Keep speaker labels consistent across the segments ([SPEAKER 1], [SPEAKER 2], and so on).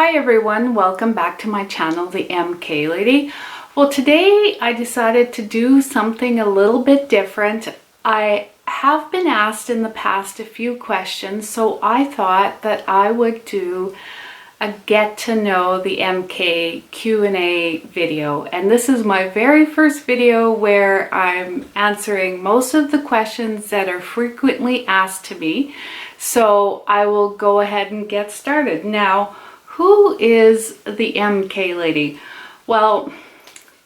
[SPEAKER 1] Hi everyone, welcome back to my channel, The MK Lady. Well, today I decided to do something a little bit different. I have been asked in the past a few questions, so I thought that I would do a get to know the MK Q&A video. And this is my very first video where I'm answering most of the questions that are frequently asked to me. So I will go ahead and get started. Now, who is the MK Lady? Well,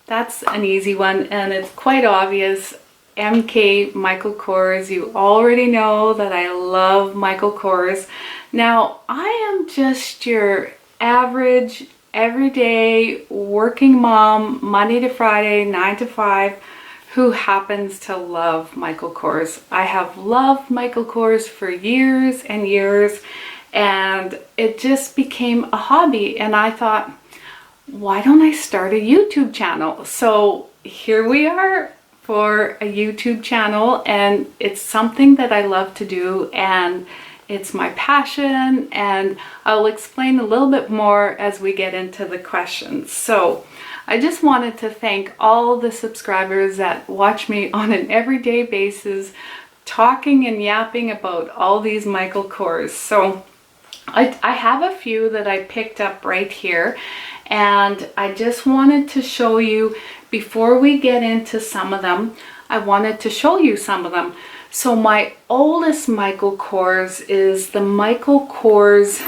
[SPEAKER 1] that's an easy one and it's quite obvious. MK Michael Kors. You already know that I love Michael Kors. Now, I am just your average, everyday working mom, Monday to Friday, 9 to 5, who happens to love Michael Kors. I have loved Michael Kors for years and years, and it just became a hobby. And I thought, why don't I start a YouTube channel? So here we are for a YouTube channel, and it's something that I love to do, and it's my passion, and I'll explain a little bit more as we get into the questions. So I just wanted to thank all the subscribers that watch me on an everyday basis, talking and yapping about all these Michael Kors. So I have a few that I picked up right here, and I just wanted to show you, before we get into some of them, I wanted to show you some of them. So my oldest Michael Kors is the Michael Kors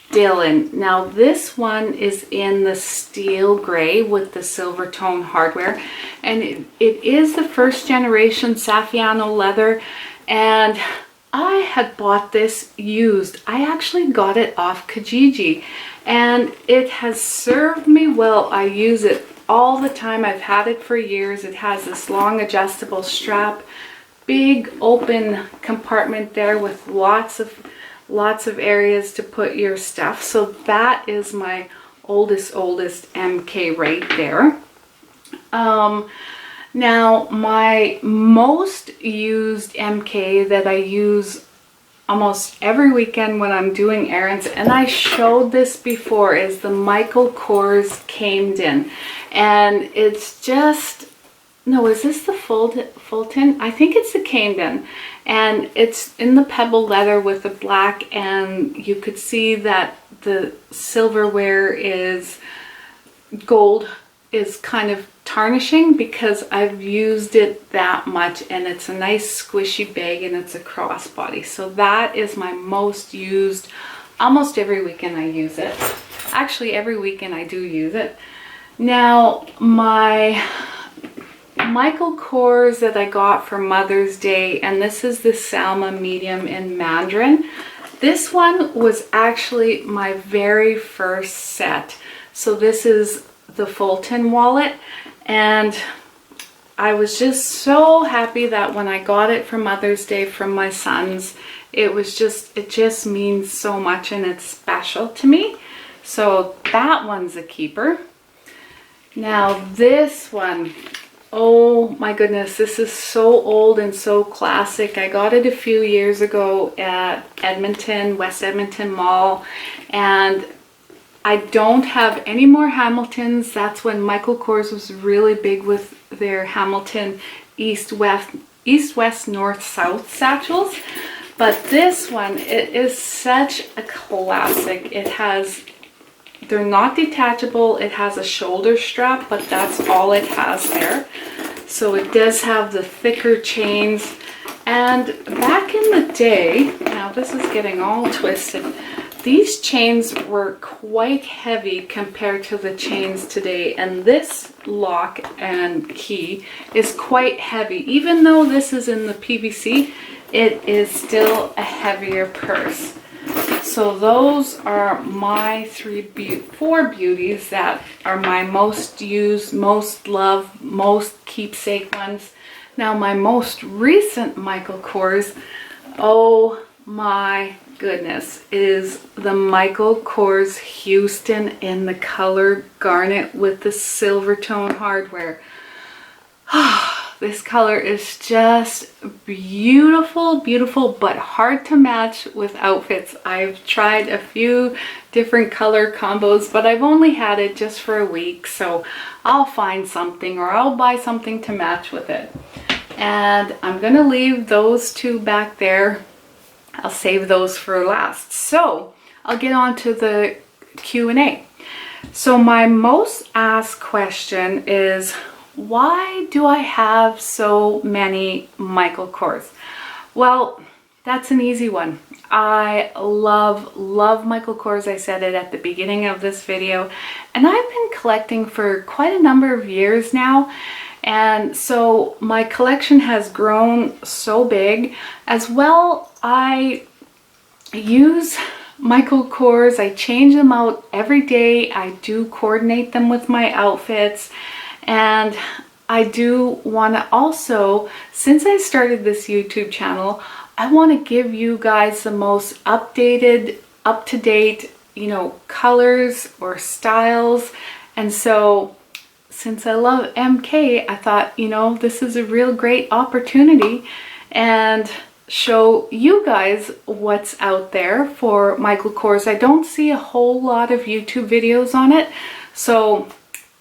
[SPEAKER 1] Dylan. Now this one is in the steel gray with the silver tone hardware, and it is the first generation Saffiano leather, and I had bought this used. I actually got it off Kijiji, and it has served me well. I use it all the time. I've had it for years. It has this long adjustable strap, big open compartment there with lots of areas to put your stuff. So that is my oldest MK right there. Now, my most used MK that I use almost every weekend when I'm doing errands, and I showed this before, is the Michael Kors Camden. And it's just, no, is this the Fulton? I think it's the Camden. And it's in the pebble leather with the black, and you could see that the silverware is gold, is kind of tarnishing because I've used it that much, and it's a nice squishy bag, and it's a crossbody. So that is my most used. Almost every weekend I use it. Actually, every weekend I do use it. Now, my Michael Kors that I got for Mother's Day, and this is the Salma medium in Mandarin. This one was actually my very first set. So this is the Fulton wallet, and I was just so happy that when I got it for Mother's Day from my sons, it just means so much, and it's special to me. So that one's a keeper. Now this one, oh my goodness, this is so old and so classic. I got it a few years ago at Edmonton, West Edmonton Mall, and I don't have any more Hamiltons. That's when Michael Kors was really big with their Hamilton East, West, North, South satchels. But this one, it is such a classic. They're not detachable. It has a shoulder strap, but that's all it has there. So it does have the thicker chains. And back in the day, now this is getting all twisted, these chains were quite heavy compared to the chains today, and this lock and key is quite heavy. Even though this is in the PVC, it is still a heavier purse. So those are my four beauties that are my most used, most loved, most keepsake ones. Now my most recent Michael Kors, oh my goodness, is the Michael Kors Houston in the color garnet with the silver tone hardware. this color is just beautiful, beautiful, but hard to match with outfits. I've tried a few different color combos, but I've only had it just for a week, so I'll find something or I'll buy something to match with it. And I'm gonna leave those two back there. I'll save those for last. So I'll get on to the Q&A. So my most asked question is, why do I have so many Michael Kors? Well, that's an easy one. I love Michael Kors. I said it at the beginning of this video, and I've been collecting for quite a number of years now. And so my collection has grown so big. As well, I use Michael Kors. I change them out every day. I do coordinate them with my outfits. And I do want to also, since I started this YouTube channel, I want to give you guys the most updated, up-to-date, colors or styles. And so since I love MK, I thought, this is a real great opportunity and show you guys what's out there for Michael Kors. I don't see a whole lot of YouTube videos on it, so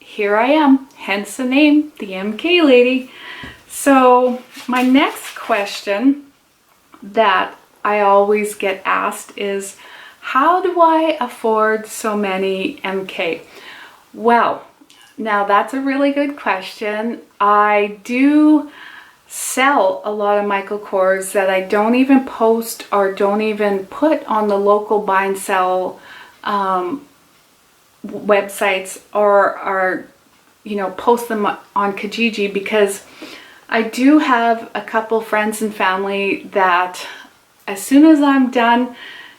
[SPEAKER 1] here I am, hence the name, the MK Lady. So my next question that I always get asked is, how do I afford so many MK? Well, now that's a really good question. I do sell a lot of Michael Kors that I don't even post or don't even put on the local buy and sell websites or post them on Kijiji, because I do have a couple friends and family that as soon as I'm done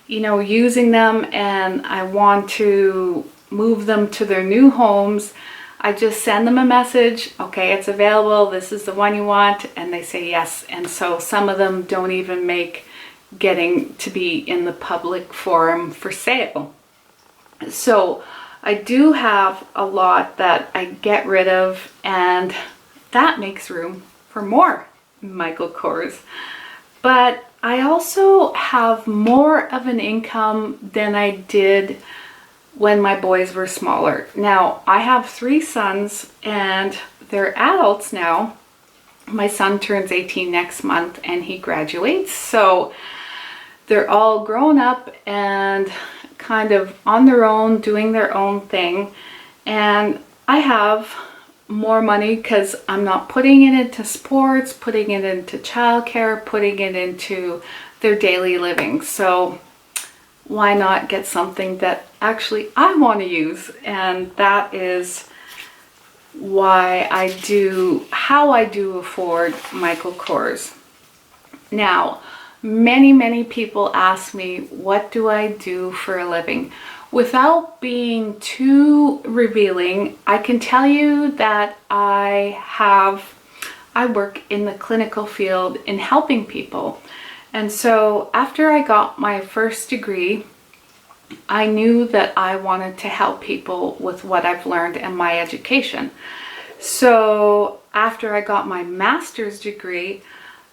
[SPEAKER 1] using them and I want to move them to their new homes, I just send them a message, okay, it's available, this is the one you want, and they say yes. And so some of them don't even make getting to be in the public forum for sale. So I do have a lot that I get rid of, and that makes room for more Michael Kors. But I also have more of an income than I did when my boys were smaller. Now, I have 3 sons and they're adults now. My son turns 18 next month and he graduates. So they're all grown up and kind of on their own, doing their own thing. And I have more money because I'm not putting it into sports, putting it into childcare, putting it into their daily living. So why not get something that actually I want to use? And that is why how I do afford Michael Kors. Now, many people ask me, what do I do for a living? Without being too revealing, I can tell you that I work in the clinical field in helping people. And so after I got my first degree, I knew that I wanted to help people with what I've learned and my education. So after I got my master's degree,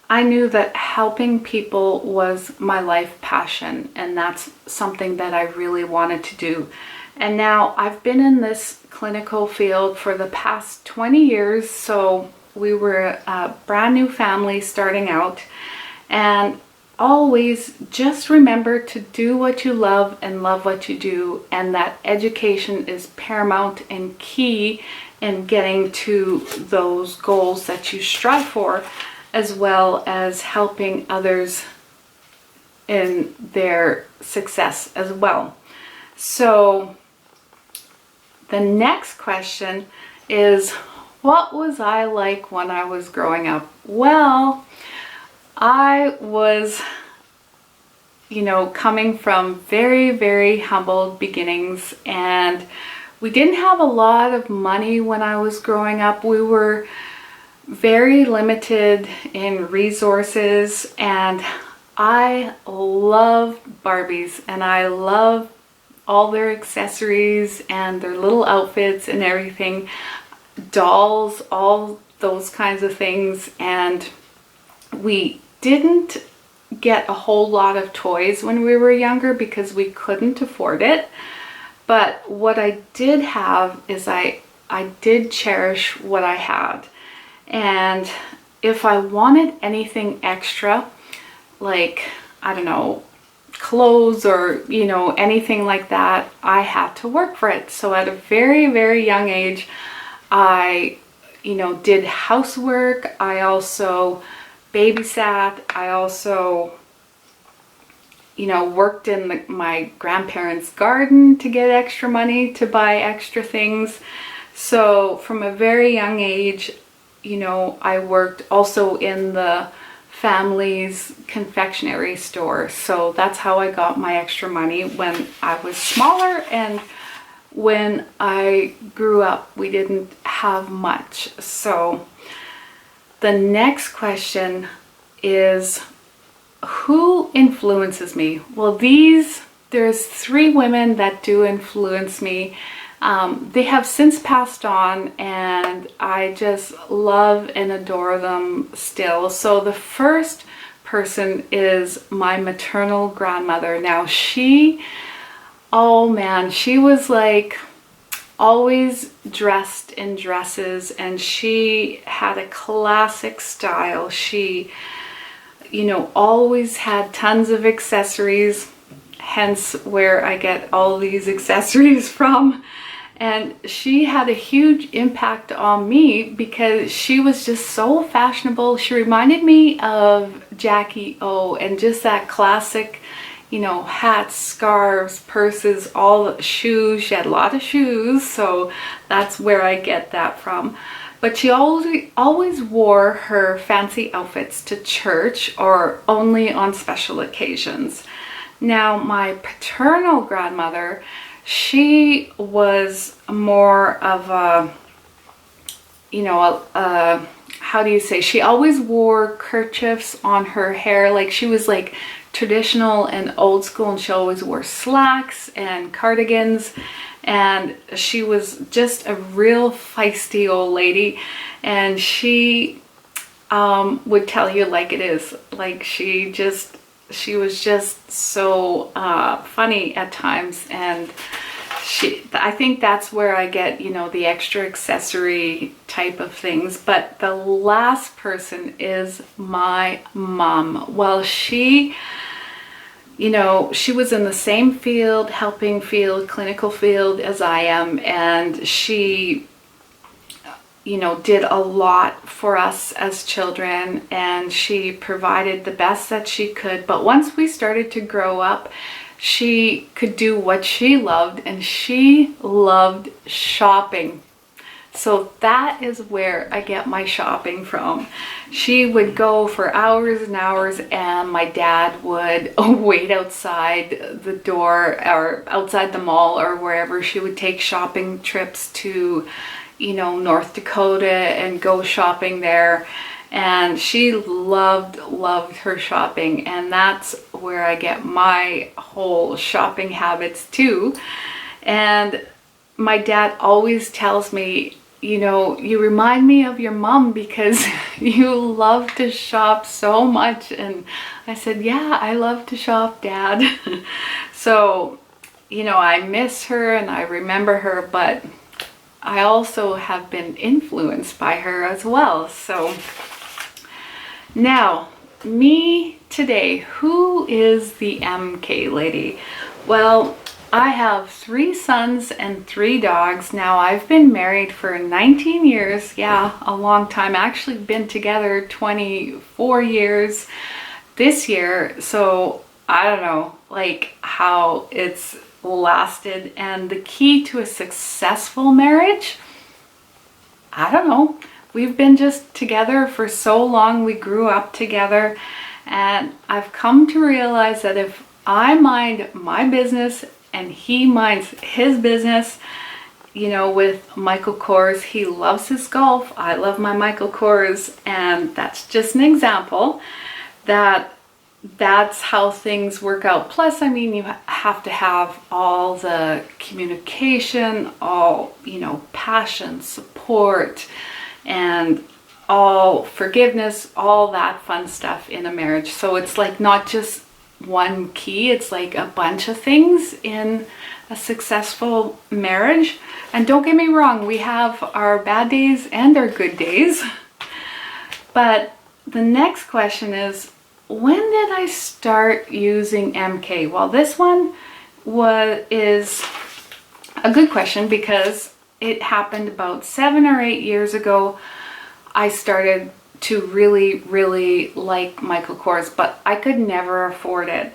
[SPEAKER 1] I knew that helping people was my life passion, and that's something that I really wanted to do. And now I've been in this clinical field for the past 20 years, so we were a brand new family starting out. And always just remember to do what you love and love what you do, and that education is paramount and key in getting to those goals that you strive for, as well as helping others in their success as well. So the next question is, what was I like when I was growing up? Well, I was, coming from very humble beginnings, and we didn't have a lot of money when I was growing up. We were very limited in resources, and I love Barbies and I love all their accessories and their little outfits and everything. Dolls, all those kinds of things. And we didn't get a whole lot of toys when we were younger because we couldn't afford it. But what I did have is I did cherish what I had. And if I wanted anything extra, like, I don't know, clothes or, you know, anything like that, I had to work for it. So at a very, very young age, I, you know, did housework. I also babysat. I also, you know, worked in my grandparents' garden to get extra money to buy extra things. So from a very young age, you know, I worked also in the family's confectionery store. So that's how I got my extra money when I was smaller. And when I grew up, we didn't have much. So the next question is, who influences me? Well, there's 3 women that do influence me. They have since passed on, and I just love and adore them still. So the first person is my maternal grandmother. Now oh man, she was like always dressed in dresses, and she had a classic style. She, you know, always had tons of accessories, hence where I get all these accessories from. And she had a huge impact on me because she was just so fashionable. She reminded me of Jackie O, and just that classic, you know, hats, scarves, purses, all the shoes. She had a lot of shoes, so that's where I get that from. But she always wore her fancy outfits to church or only on special occasions. Now, my paternal grandmother, she was more of a, you know, how do you say? She always wore kerchiefs on her hair. Like, she was like traditional and old school, and she always wore slacks and cardigans. And she was just a real feisty old lady. And she would tell you like it is. Like, she was just so funny at times. And I think that's where I get, you know, the extra accessory type of things. But the last person is my mom. Well, she, you know, she was in the same field, helping field, clinical field as I am. And she, you know, did a lot for us as children, and she provided the best that she could. But once we started to grow up, she could do what she loved, and she loved shopping. So that is where I get my shopping from. She would go for hours and hours, and my dad would wait outside the door or outside the mall or wherever. She would take shopping trips to, you know, North Dakota and go shopping there. And she loved her shopping, and that's where I get my whole shopping habits too. And my dad always tells me, you know, you remind me of your mom because you love to shop so much. And I said, yeah, I love to shop, Dad. So, you know, I miss her and I remember her, but I also have been influenced by her as well. So now, me today, who is the MK lady? Well, I have 3 sons and 3 dogs. Now, I've been married for 19 years. Yeah, a long time. Actually been together 24 years this year. So I don't know, like, how it's lasted. And the key to a successful marriage, I don't know. We've been just together for so long. We grew up together, and I've come to realize that if I mind my business and he minds his business, you know, with Michael Kors, he loves his golf. I love my Michael Kors, and that's just an example that's how things work out. Plus, I mean, you have to have all the communication, all, you know, passion, support, and all forgiveness, all that fun stuff in a marriage. So it's like not just one key, it's like a bunch of things in a successful marriage. And don't get me wrong, we have our bad days and our good days. But the next question is, when did I start using MK? Well, this one is a good question because it happened about 7 or 8 years ago. I started to really like Michael Kors, but I could never afford it.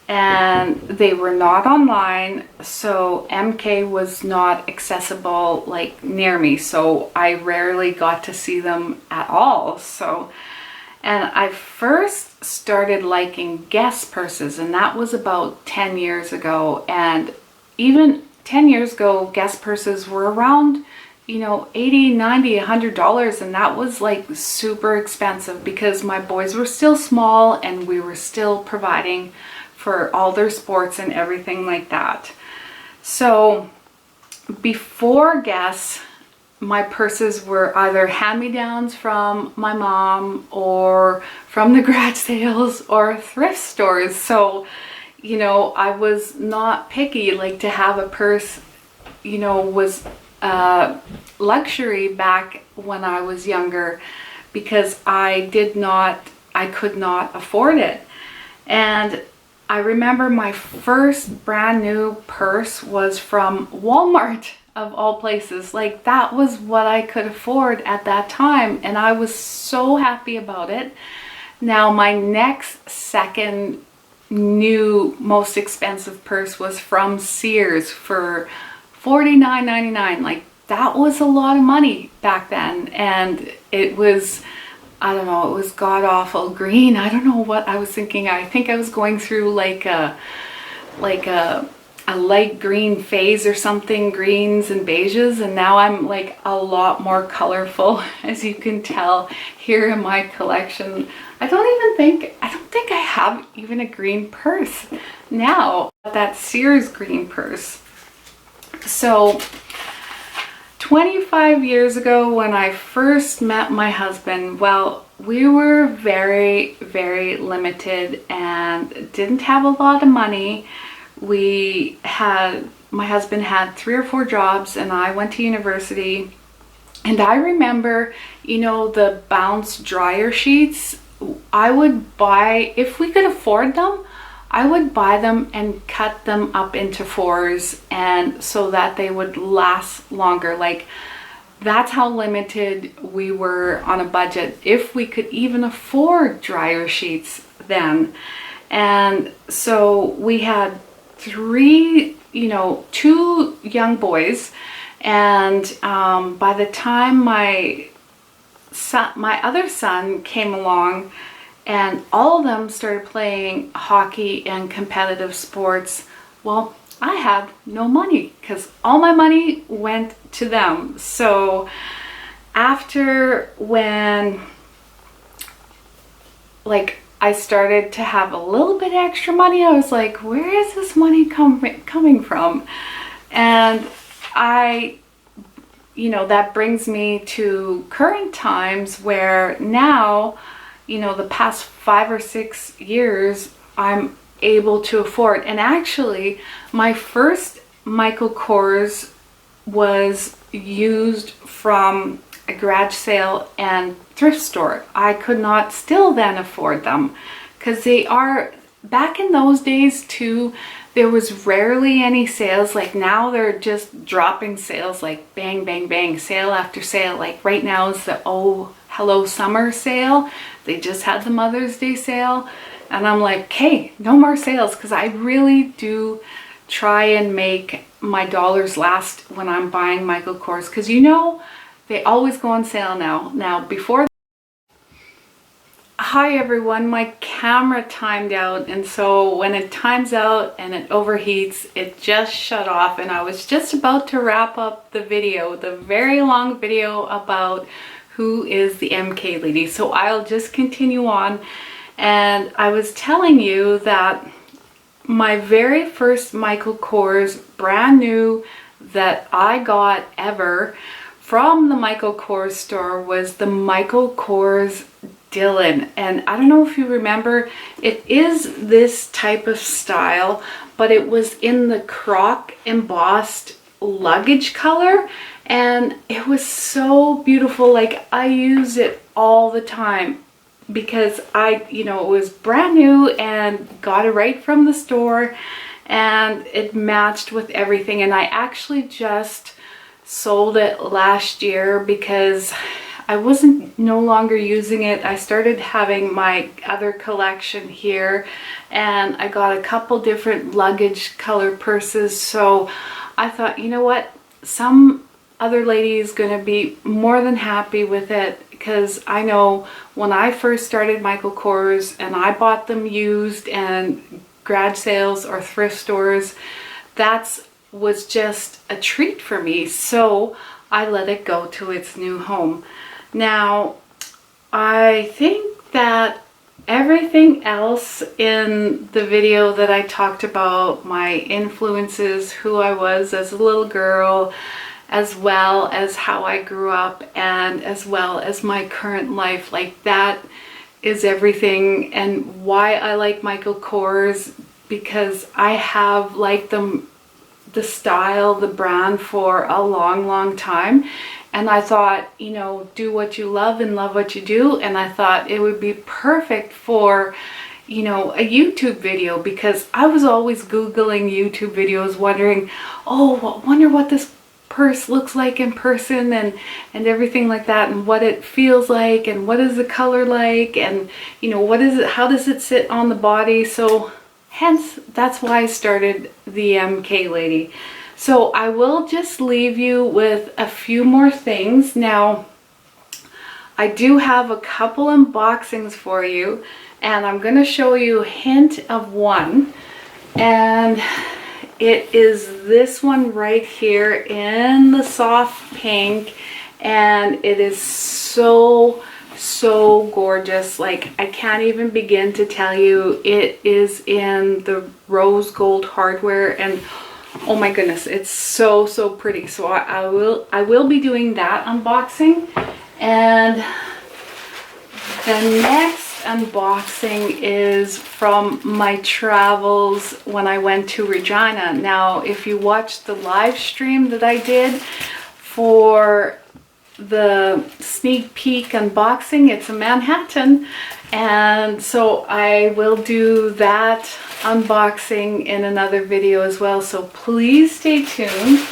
[SPEAKER 1] And they were not online, so MK was not accessible like near me, so I rarely got to see them at all. And I first started liking Guess purses, and that was about 10 years ago. And even 10 years ago, Guess purses were around, you know, $80, $90, $100, and that was like super expensive because my boys were still small and we were still providing for all their sports and everything like that. So before Guess, my purses were either hand-me-downs from my mom or from the garage sales or thrift stores. So, you know, I was not picky. Like, to have a purse, you know, was luxury back when I was younger because I could not afford it. And I remember my first brand new purse was from Walmart, of all places. Like, that was what I could afford at that time, and I was so happy about it. Now, my next second new most expensive purse was from Sears for $49.99. Like, that was a lot of money back then, and it was, I don't know, it was god-awful green. I don't know what I was thinking. I think I was going through like a light green phase or something, greens and beiges, and now I'm like a lot more colorful, as you can tell here in my collection. I don't think I have even a green purse now, that Sears green purse. So 25 years ago, when I first met my husband, well, we were very limited and didn't have a lot of money. My husband had 3 or 4 jobs, and I went to university. And I remember, you know, the Bounce dryer sheets, I would buy, if we could afford them, I would buy them and cut them up into 4s, and so that they would last longer. Like, that's how limited we were on a budget, if we could even afford dryer sheets then. And so we had 2 young boys, and by the time my other son came along, and all of them started playing hockey and competitive sports, well, I had no money because all my money went to them. So after, when like I started to have a little bit extra money, I was like, where is this money coming from? And that brings me to current times, where now, you know, the past 5 or 6 years, I'm able to afford. And actually, my first Michael Kors was used from a garage sale and thrift store. I could not still then afford them, because they are, back in those days too, there was rarely any sales. Like, now they're just dropping sales like bang bang bang, sale after sale. Like, right now is the Oh Hello Summer sale. They just had the Mother's Day sale, and I'm like, okay, no more sales, because I really do try and make my dollars last when I'm buying Michael Kors, because, you know, they always go on sale now. Hi everyone, my camera timed out, and so when it times out and it overheats, it just shut off, and I was just about to wrap up the video, the very long video about who is the MK lady. So I'll just continue on. And I was telling you that my very first Michael Kors, brand new, that I got ever from the Michael Kors store was the Michael Kors Dylan. And I don't know if you remember, it is this type of style, but it was in the croc embossed luggage color, and it was so beautiful. Like, I use it all the time because it was brand new and got it right from the store, and it matched with everything. And I actually just sold it last year because I wasn't no longer using it. I started having my other collection here, and I got a couple different luggage color purses. So I thought, you know what, some other lady is going to be more than happy with it, because I know when I first started Michael Kors and I bought them used and garage sales or thrift stores, that was just a treat for me. So I let it go to its new home. Now, I think that everything else in the video that I talked about, my influences, who I was as a little girl, as well as how I grew up, and as well as my current life, like, that is everything. And why I like Michael Kors, because I have liked them, the style, the brand, for a long time. And I thought, do what you love and love what you do. And I thought it would be perfect for, a YouTube video, because I was always Googling YouTube videos wondering, oh, I wonder what this purse looks like in person, and everything like that, and what it feels like, and what is the color like, and what is it, how does it sit on the body. So hence, that's why I started the MK Lady. So I will just leave you with a few more things. Now, I do have a couple unboxings for you, and I'm going to show you a hint of one. And it is this one right here in the soft pink, and it is so gorgeous. Like, I can't even begin to tell you. It is in the rose gold hardware, and oh my goodness, it's so pretty. So I will be doing that unboxing. And the next unboxing is from my travels when I went to Regina. Now, if you watched the live stream that I did for the sneak peek unboxing, it's a Manhattan, and so I will do that unboxing in another video as well, so please stay tuned.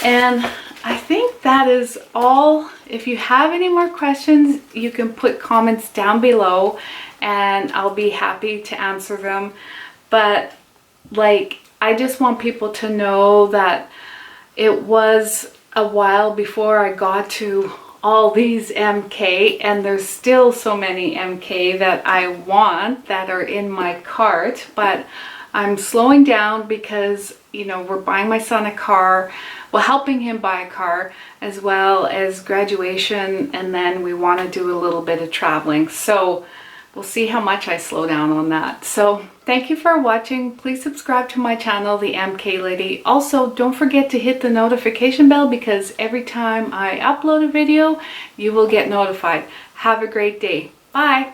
[SPEAKER 1] And I think that is all. If you have any more questions, you can put comments down below and I'll be happy to answer them. But like, I just want people to know that it was a while before I got to all these MK, and there's still so many MK that I want that are in my cart, but I'm slowing down because, we're buying my son a car, well, helping him buy a car, as well as graduation, and then we want to do a little bit of traveling. So we'll see how much I slow down on that. So thank you for watching. Please subscribe to my channel, The MK Lady. Also, don't forget to hit the notification bell, because every time I upload a video, you will get notified. Have a great day. Bye.